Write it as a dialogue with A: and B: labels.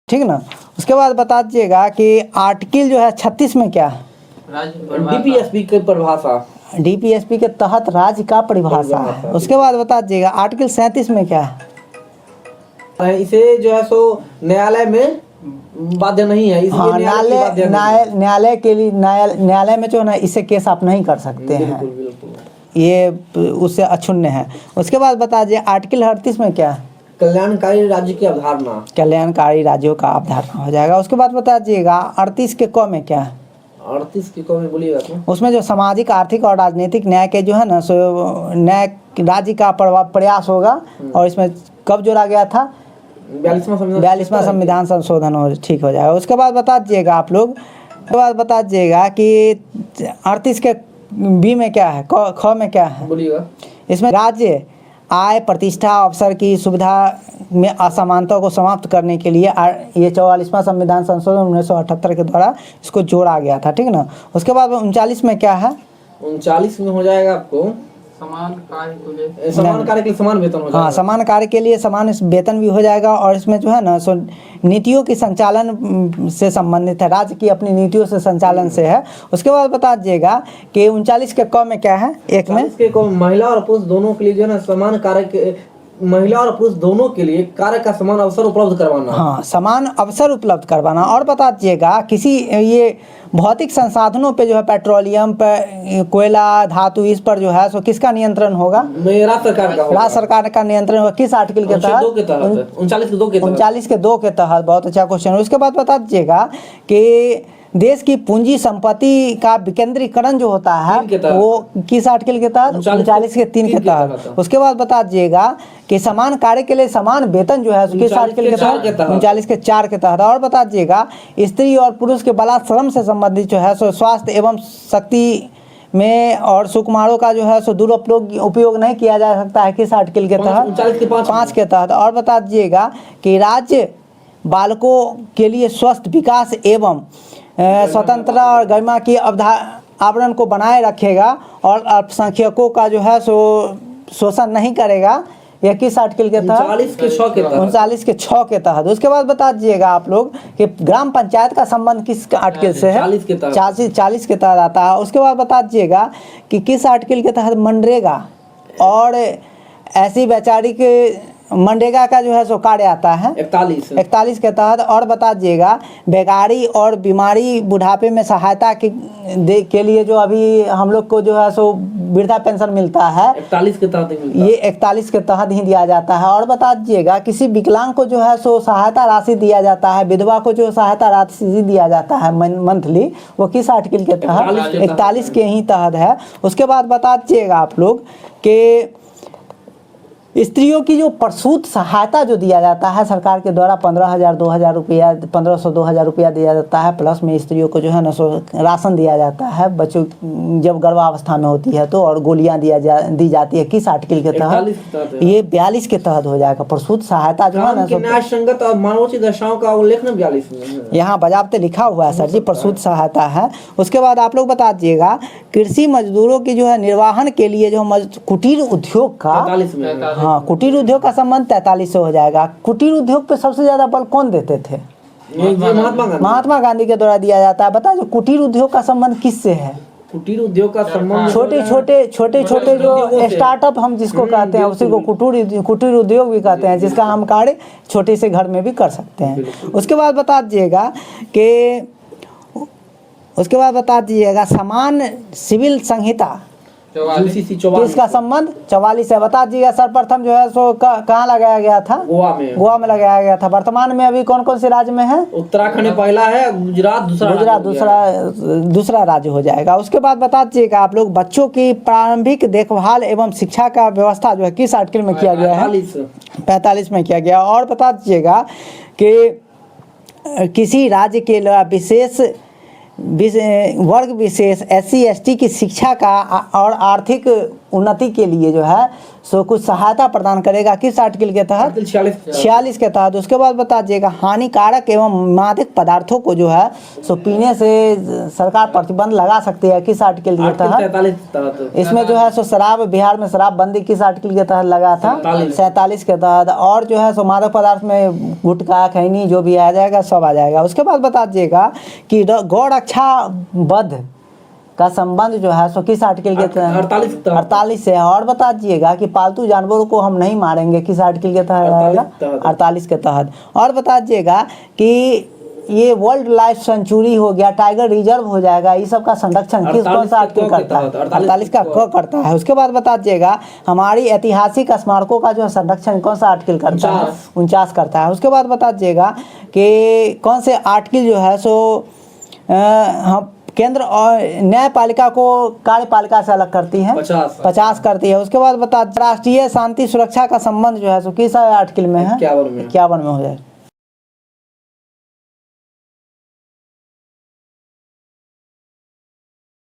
A: ठीक ना। उसके बाद बता दीजिएगा कि आर्टिकल जो है 36 में क्या है?
B: डीपीएसपी की परिभाषा,
A: डीपीएसपी के तहत राज्य का परिभाषा है। उसके बाद बता दीजिएगा आर्टिकल 37 में क्या है?
B: इसे जो है सो न्यायालय में बाध्य नहीं है,
A: हाँ, न्यायालय के लिए न्यायालय में जो है ना इसे केस आप नहीं कर सकते हैं,
B: बिल्कुल।
A: ये उससे अक्षुण्ण है। उसके बाद बता दीजिए आर्टिकल 38 में क्या है?
B: कल्याणकारी राज्य की अवधारणा,
A: कल्याणकारी राज्यों का अवधारणा हो जाएगा। उसके बाद बता दीजिएगा 38 के क में क्या है?
B: 38 की क में बोलिएगा तो
A: उसमें जो सामाजिक आर्थिक और राजनीतिक न्याय के जो है ना सो न्याय राज्य का प्रयास होगा, और इसमें कब जोड़ा गया था? 42वां संविधान संशोधन हो ठीक हो जाएगा। उसके बाद बता दीजिएगा आप लोग, उसके बाद बता दीजिएगा कि 38 के बी में क्या है, ख में क्या है?
B: बोलिएगा।
A: इसमें राज्य आय, प्रतिष्ठा, अवसर की सुविधा में असमानता को समाप्त करने के लिए ये 44वां संविधान संशोधन 1978 के द्वारा इसको जोड़ा गया था, ठीक ना। उसके बाद 39 में क्या है?
B: 39 में हो जाएगा आपको समान कार्य के लिए समान वेतन हो जाएगा।
A: हाँ, समान कार्य के लिए समान वेतन भी हो जाएगा, और इसमें जो है ना सो नीतियों की संचालन से संबंधित है, राज्य की अपनी नीतियों से संचालन से है। उसके बाद बता दीजिएगा कि 39 के क में क्या है? एक में
B: महिला और पुरुष दोनों के लिए जो है ना समान कार्य के, महिला और पुरुष दोनों के लिए कार्य का समान अवसर उपलब्ध करवाना।
A: हाँ, समान अवसर उपलब्ध करवाना। और बता दीजिएगा किसी ये भौतिक संसाधनों पे जो है पेट्रोलियम पे, कोयला, धातु, इस पर जो है सो किसका नियंत्रण होगा?
B: राज्य सरकार का।
A: राज्य सरकार का नियंत्रण होगा। किस आर्टिकल के तहत? 39 के 2 के तहत। बहुत अच्छा क्वेश्चन है। उसके बाद बता दीजिएगा कि देश की पूंजी संपत्ति का विकेंद्रीकरण जो होता है वो किस आर्टिकल के तहत? 39 के 3 के तहत। उसके बाद बता दीजिएगा कि समान कार्य के लिए समान वेतन जो है किस आर्टिकल के तहत? 39 के 4 के तहत। और बता दीजिएगा स्त्री और पुरुष के बलात्श्रम से संबंधित जो है सो स्वास्थ्य एवं शक्ति में और सुकुमारों का जो है सो दुरुपयोग नहीं किया जा सकता है, किस आर्टिकल के तहत? 5 के तहत। और बता दीजिएगा कि राज्य बालकों के लिए स्वस्थ विकास एवं स्वतंत्रता और गरिमा की आवरण को बनाए रखेगा, और अल्पसंख्यकों का जो है सो शोषण नहीं करेगा, यह किस आर्टिकल के तहत? 39 के 6 के तहत। उसके बाद बता दीजिएगा आप लोग कि ग्राम पंचायत का संबंध किस आर्टिकल से है? 40 के तहत आता है। उसके बाद बता दीजिएगा कि किस आर्टिकल के तहत मनरेगा और ऐसी वैचारिक मनरेगा का जो है सो कार्य आता है? 41 के तहत। और बता दीजिएगा बेकारी और बीमारी बुढ़ापे में सहायता के लिए जो अभी हम लोग को जो है सो वृद्धा पेंशन मिलता है,
B: 41 के तहत
A: ये 41 के तहत ही दिया जाता है। और बता दीजिएगा किसी विकलांग को जो है सो सहायता राशि दिया जाता है, विधवा को जो सहायता राशि दिया जाता है मंथली, वो किस आर्टिकल के तहत? 41 के ही तहत है। उसके बाद बता दीजिएगा आप लोग कि स्त्रियों की जो प्रसूत सहायता जो दिया जाता है सरकार के द्वारा 15,000 2,000 रुपया, 1500 2,000 रुपया दिया जाता है, प्लस में स्त्रियों को जो है ना सो राशन दिया जाता है बच्चों जब गर्भावस्था में होती है तो, और गोलियां दी जाती है, किस आर्टिकल के तहत? ये 42 के तहत हो जाएगा। प्रसूत सहायता जो है ना
B: न्यायसंगत और मानवोचित दशाओं का उल्लेख 42 में है।
A: यहाँ बजाबते लिखा हुआ है सर जी, प्रसूत सहायता है। उसके बाद आप लोग बता दीजिएगा कृषि मजदूरों की जो है निर्वाहन के लिए जो कुटीर उद्योग का, हाँ, कुटीर उद्योग का संबंध 43 से हो जाएगा। कुटीर उद्योग पे सबसे ज्यादा बल कौन देते थे? महात्मा गांधी के द्वारा दिया जाता है। बता, जो कुटीर उद्योग का संबंध किससे है?
B: कुटीर उद्योग का संबंध
A: छोटे छोटे जो स्टार्टअप हम जिसको कहते हैं उसी को कुटीर उद्योग भी कहते हैं, जिसका हम कार्य छोटे से घर में भी कर सकते हैं। उसके बाद बता दीजिएगा समान सिविल संहिता किसका संबंध? 44 है। बता दीजिएगा सर्वप्रथम जो है सो कहाँ लगाया गया था? गोवा में लगाया गया था। वर्तमान में अभी कौन कौन से राज्य में है?
B: उत्तराखंड पहला है, गुजरात
A: दूसरा राज्य हो जाएगा। उसके बाद बता दीजिएगा आप लोग बच्चों की प्रारंभिक देखभाल एवं शिक्षा का व्यवस्था जो है किस आर्टिकल में किया गया है? 45 में किया गया। और बता दीजिएगा कि किसी राज्य के विशेष वर्ग विशेष SC ST की शिक्षा का और आर्थिक उन्नति के लिए जो है सो कुछ सहायता प्रदान करेगा, किस आर्टिकल के तहत? 46 के तहत। उसके बाद बता दीजिएगा हानिकारक एवं मादक पदार्थों को जो है सो पीने से सरकार प्रतिबंध लगा सकती है, किस आर्टिकल के तहत? इसमें जो है सो शराब, बिहार में शराबबंदी किस आर्टिकल के तहत लगा था? 47 के तहत। और जो है सो मादक पदार्थ में गुटखा, खैनी जो भी आ जाएगा सब आ जाएगा। उसके बाद बता दीजिएगा कि गौ रक्षा वध का संबंध जो है सो किस आर्टिकल के तहत? 48 से। और बता दीजिएगा कि पालतू जानवरों को हम नहीं मारेंगे, किस आर्टिकल के तहत आएगा? 48 के तहत। और बता दीजिएगा कि ये वर्ल्ड लाइफ सेंचुरी हो गया, टाइगर रिजर्व हो जाएगा, ये सब का संरक्षण किस कौन सा आर्टिकल करता है? 48 का क करता है। उसके बाद बता दीजिएगा हमारी ऐतिहासिक स्मारकों का जो है संरक्षण कौन सा आर्टिकल करता है? 49 करता है। उसके बाद बता दीजिएगा कि कौन से आर्टिकल जो है सो हम केंद्र और न्यायपालिका को कार्यपालिका से अलग करती है? 50 करती है। उसके बाद बता राष्ट्रीय शांति सुरक्षा का संबंध जो है सो किस आर्टिकल में है? 51 में हो जाए।